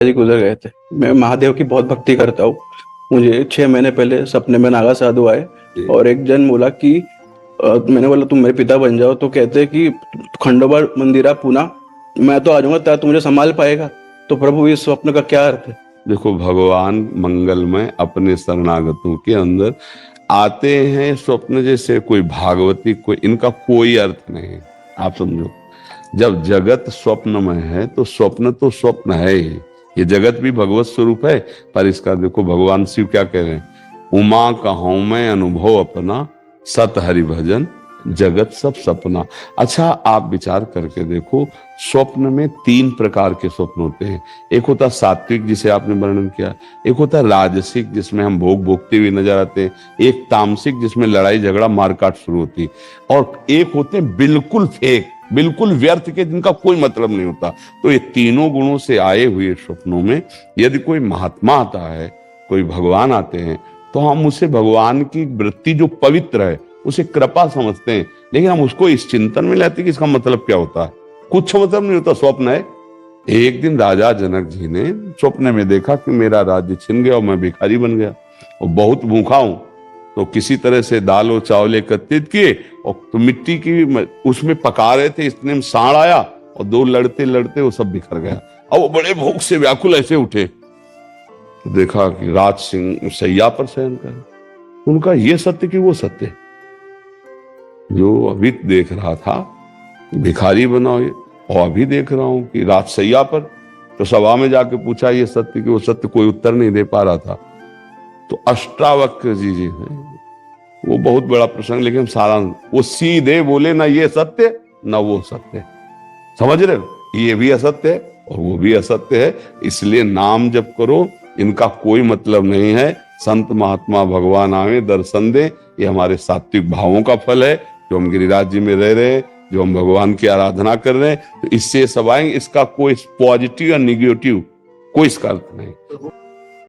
जी गुजर गए थे। मैं महादेव की बहुत भक्ति करता हूँ। मुझे 6 महीने पहले सपने में नागा साधु आए और एक जन बोला कि मैंने बोला तुम मेरे पिता बन जाओ, तो कहते हैं कि खंडोबा मंदिरा पूना, मैं तो आ जाऊंगा, क्या तू मुझे संभाल पाएगा? तो प्रभु इस स्वप्न का क्या अर्थ है? देखो, भगवान मंगलमय अपने शरणागतों के अंदर आते हैं स्वप्न जैसे। कोई भागवती, कोई इनका कोई अर्थ नहीं है। आप समझो, जब जगत स्वप्नमय है तो स्वप्न है ही। ये जगत भी भगवत स्वरूप है। पर इसका देखो भगवान शिव क्या कह रहे हैं, उमा कहूं मैं अनुभव अपना, सत हरि भजन जगत सब सपना। अच्छा, आप विचार करके देखो, स्वप्न में 3 प्रकार के स्वप्न होते हैं। एक होता सात्विक, जिसे आपने वर्णन किया। एक होता राजसिक, जिसमें हम भोग भोगते हुए नजर आते हैं। एक तामसिक, जिसमें लड़ाई झगड़ा मारकाट शुरू होती। और एक होते हैं बिल्कुल फेक, बिल्कुल व्यर्थ के, जिनका कोई मतलब नहीं होता। तो ये तीनों गुणों से आए हुए स्वप्नों में यदि कोई महात्मा आता है, कोई भगवान आते हैं, तो हम उसे भगवान की वृत्ति जो पवित्र है उसे कृपा समझते हैं। लेकिन हम उसको इस चिंतन में लेते कि इसका मतलब क्या होता है। कुछ मतलब नहीं होता, स्वप्न है। एक दिन राजा जनक जी ने स्वप्न में देखा कि मेरा राज्य छिन गया और मैं भिखारी बन गया और बहुत भूखा हूं। तो किसी तरह से दाल और चावल एकत्रित किए और तो मिट्टी की उसमें पका रहे थे। इतने में सांड आया और 2 लड़ते लड़ते वो सब बिखर गया। और वो बड़े भूख से व्याकुल ऐसे उठे, तो देखा कि राज सिंह सैया पर शयन कर। उनका ये सत्य कि वो सत्य जो अभी देख रहा था भिखारी बना और अभी देख रहा हूं कि राज सैया पर। तो सभा में जाके पूछा ये सत्य कि वो सत्य, कोई उत्तर नहीं दे पा रहा था। तो अष्टावक्र जी हैं, वो बहुत बड़ा प्रसंग, लेकिन सारा वो सीधे बोले ना ये सत्य ना वो सत्य। समझ रहे हो, ये भी असत्य है और वो भी असत्य है। इसलिए नाम जप करो, इनका कोई मतलब नहीं है। संत महात्मा भगवान आवे दर्शन दे, ये हमारे सात्विक भावों का फल है जो हम गिरिराज जी में रह रहे हैं, जो हम भगवान की आराधना कर रहे हैं। तो इससे सब आएंगे, इसका कोई पॉजिटिव या निगेटिव कोई इसका अर्थ नहीं।